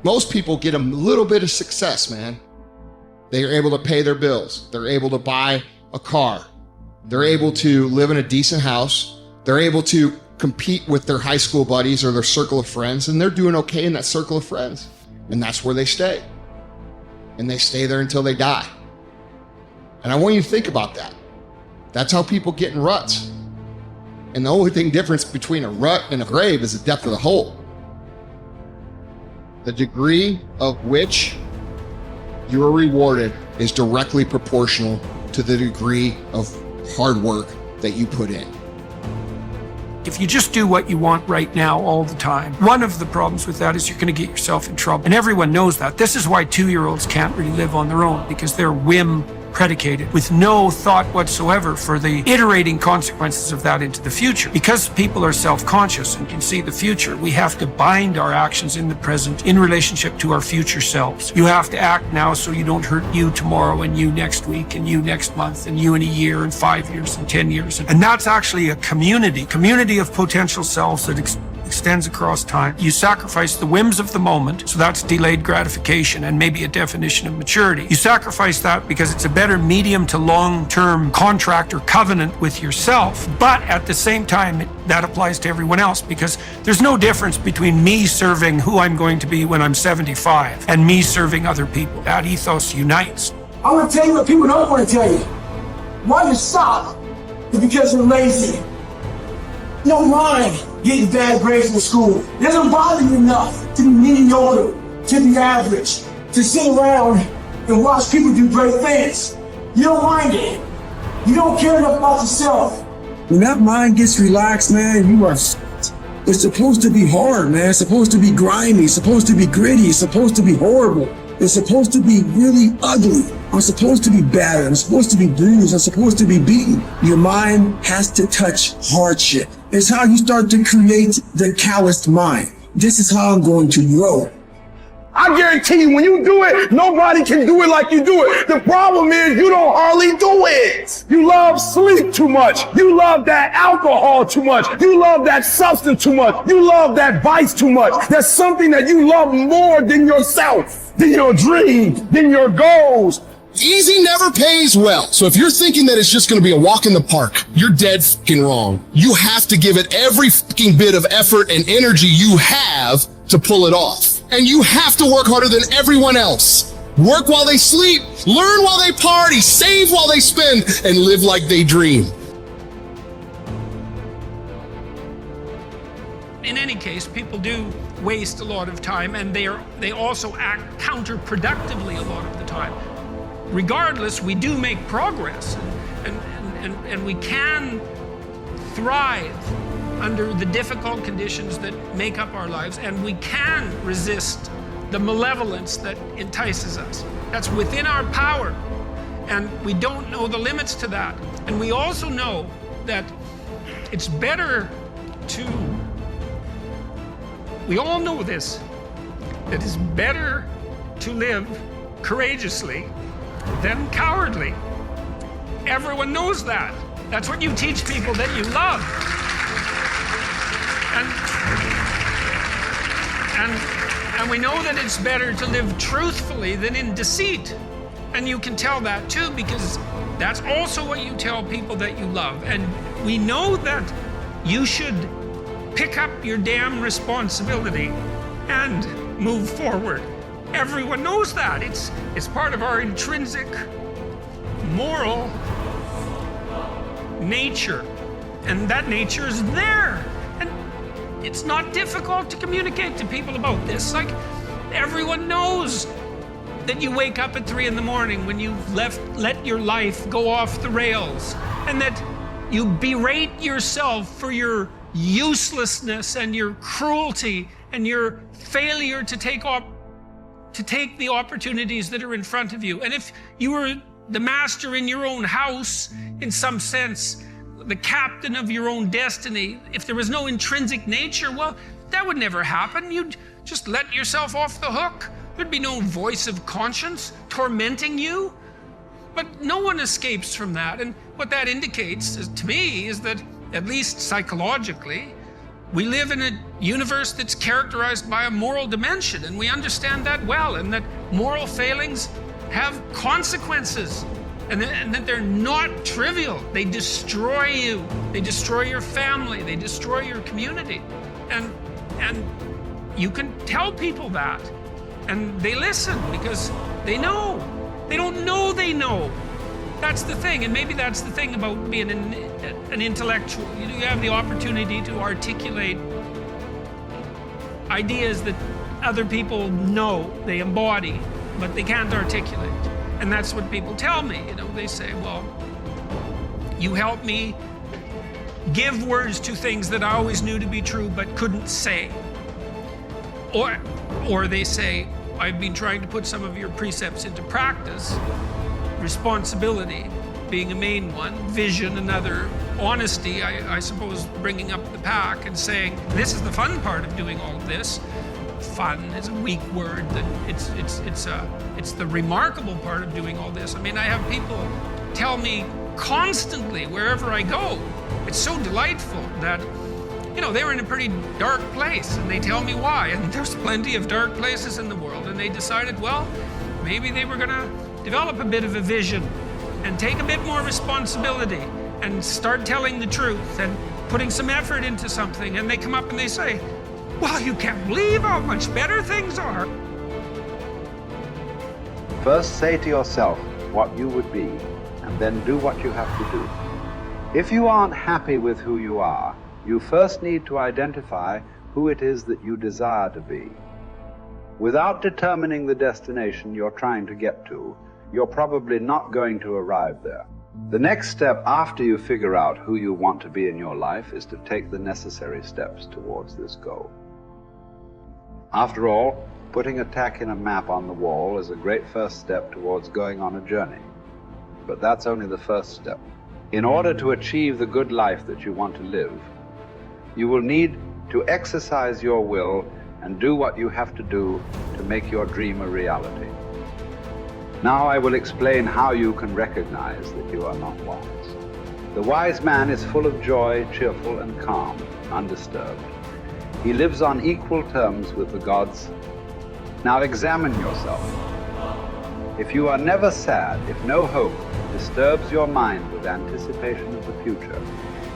Most people get a little bit of success, man. They are able to pay their bills. They're able to buy a car. They're able to live in a decent house. They're able to compete with their high school buddies or their circle of friends, and they're doing okay in that circle of friends. And that's where they stay. And they stay there until they die. And I want you to think about that. That's how people get in ruts. And the only difference between a rut and a grave is the depth of the hole. The degree of which you are rewarded is directly proportional to the degree of hard work that you put in. If you just do what you want right now all the time, one of the problems with that is you're going to get yourself in trouble. And everyone knows that. This is why 2-year-olds can't really live on their own, because they're whim predicated with no thought whatsoever for the iterating consequences of that into the future. Because people are self-conscious and can see the future, we have to bind our actions in the present in relationship to our future selves. You have to act now so you don't hurt you tomorrow and you next week and you next month and you in a year and 5 years and 10 years. And that's actually a community of potential selves that extends across time. You sacrifice the whims of the moment, so that's delayed gratification and maybe a definition of maturity. You sacrifice that because it's a better medium to long-term contract or covenant with yourself, but at the same time, that applies to everyone else, because there's no difference between me serving who I'm going to be when I'm 75 and me serving other people. That ethos unites. I want to tell you what people don't want to tell you. Why you stop is because you're lazy. You don't mind getting bad grades in school. It doesn't bother you enough to be mediocre, to be average, to sit around and watch people do great things. You don't mind it. You don't care enough about yourself. When that mind gets relaxed, man, you are it's supposed to be hard, man. It's supposed to be grimy. It's supposed to be gritty. It's supposed to be horrible. It's supposed to be really ugly. I'm supposed to be battered. I'm supposed to be bruised. I'm supposed to be beaten. Your mind has to touch hardship. It's how you start to create the calloused mind. This is how I'm going to grow. I guarantee you, when you do it, nobody can do it like you do it. The problem is you don't hardly do it. You love sleep too much. You love that alcohol too much. You love that substance too much. You love that vice too much. There's something that you love more than yourself, than your dreams, than your goals. Easy never pays well. So if you're thinking that it's just going to be a walk in the park, you're dead fucking wrong. You have to give it every fucking bit of effort and energy you have to pull it off. And you have to work harder than everyone else. Work while they sleep, learn while they party, save while they spend, and live like they dream. In any case, people do waste a lot of time, and they also act counterproductively a lot of the time. Regardless, we do make progress, and we can thrive under the difficult conditions that make up our lives, and we can resist the malevolence that entices us. That's within our power, and we don't know the limits to that. And we also know that it's better to, we all know this, that it's better to live courageously than cowardly. Everyone knows that. That's what you teach people that you love. And we know that it's better to live truthfully than in deceit. And you can tell that too, because that's also what you tell people that you love. And we know that you should pick up your damn responsibility and move forward. Everyone knows that. It's part of our intrinsic moral nature. And that nature is there. And it's not difficult to communicate to people about this. Like, everyone knows that you wake up at 3 a.m. when you've let your life go off the rails, and that you berate yourself for your uselessness and your cruelty and your failure to take the opportunities that are in front of you. And if you were the master in your own house, in some sense, the captain of your own destiny, if there was no intrinsic nature, well, that would never happen. You'd just let yourself off the hook. There'd be no voice of conscience tormenting you. But no one escapes from that. And what that indicates to me is that, at least psychologically, We live in a universe that's characterized by a moral dimension, and we understand that well, and that moral failings have consequences, and that they're not trivial. They destroy you. They destroy your family. They destroy your community. And you can tell people that, and they listen because they know. They don't know they know. That's the thing, and maybe that's the thing about being an intellectual. You have the opportunity to articulate ideas that other people know, they embody, but they can't articulate. And that's what people tell me. They say, well, you help me give words to things that I always knew to be true but couldn't say. Or they say, I've been trying to put some of your precepts into practice. Responsibility being a main one, vision another, honesty, I suppose, bringing up the pack and saying, this is the fun part of doing all of this. Fun is a weak word. That it's the remarkable part of doing all this. I mean, I have people tell me constantly wherever I go. It's so delightful that, they were in a pretty dark place, and they tell me why. And there's plenty of dark places in the world, and they decided, well, maybe they were gonna develop a bit of a vision and take a bit more responsibility and start telling the truth and putting some effort into something. And they come up and they say, well, you can't believe how much better things are. First say to yourself what you would be, and then do what you have to do. If you aren't happy with who you are, you first need to identify who it is that you desire to be. Without determining the destination you're trying to get to, you're probably not going to arrive there. The next step after you figure out who you want to be in your life is to take the necessary steps towards this goal. After all, putting a tack in a map on the wall is a great first step towards going on a journey. But that's only the first step. In order to achieve the good life that you want to live, you will need to exercise your will and do what you have to do to make your dream a reality. Now I will explain how you can recognize that you are not wise. The wise man is full of joy, cheerful and calm, undisturbed. He lives on equal terms with the gods. Now examine yourself. If you are never sad, if no hope disturbs your mind with anticipation of the future,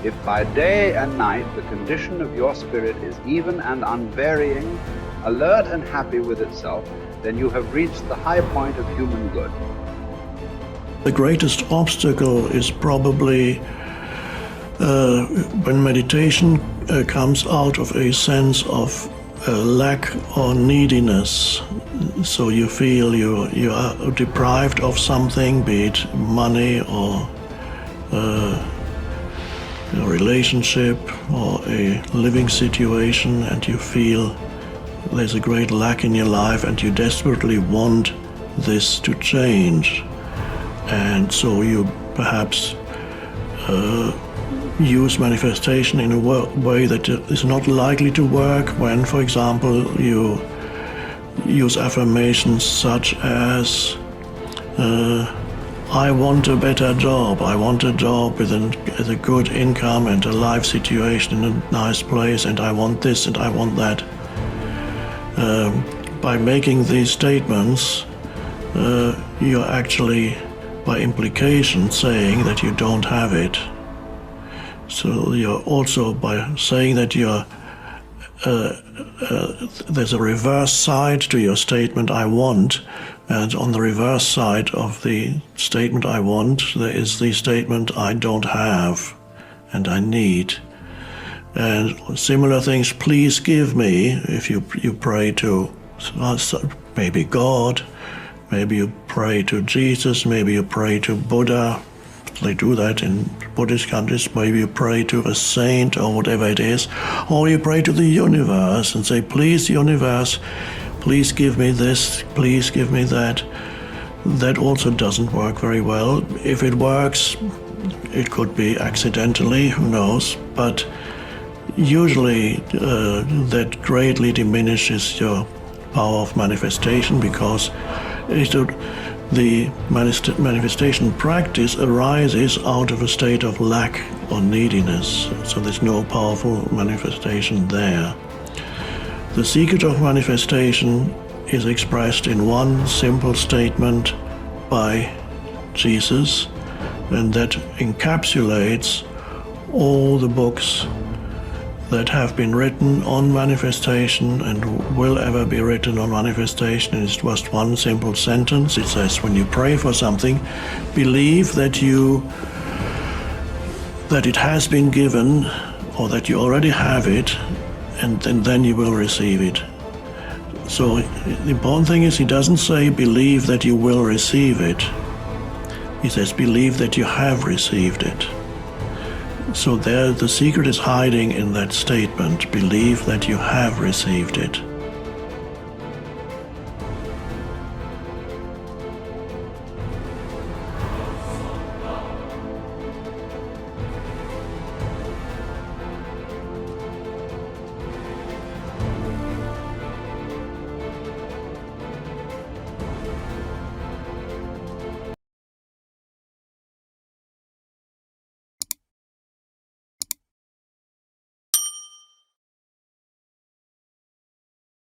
if by day and night the condition of your spirit is even and unvarying, alert and happy with itself, then you have reached the high point of human good. The greatest obstacle is probably when meditation comes out of a sense of lack or neediness. So you feel you are deprived of something, be it money or a relationship or a living situation, and you feel there's a great lack in your life and you desperately want this to change. And so you perhaps use manifestation in a way that is not likely to work when, for example, you use affirmations such as I want a better job, I want a job with a good income and a life situation in a nice place, and I want this and I want that. By making these statements, you're actually, by implication, saying that you don't have it. So you're also, by saying that you're there's a reverse side to your statement, I want, and on the reverse side of the statement, I want, there is the statement, I don't have, and I need. And similar things, please give me, if you pray to maybe God, maybe you pray to Jesus, maybe you pray to Buddha. They do that in Buddhist countries. Maybe you pray to a saint or whatever it is, or you pray to the universe and say, please, universe, please give me this, please give me that. That also doesn't work very well. If it works, it could be accidentally, who knows, but usually that greatly diminishes your power of manifestation, because The manifestation practice arises out of a state of lack or neediness, so there's no powerful manifestation there. The secret of manifestation is expressed in one simple statement by Jesus, and that encapsulates all the books that have been written on manifestation and will ever be written on manifestation. It's just one simple sentence. It says, when you pray for something, believe that it has been given, or that you already have it, and then you will receive it. So the important thing is, he doesn't say believe that you will receive it. He says believe that you have received it. So there, the secret is hiding in that statement, believe that you have received it.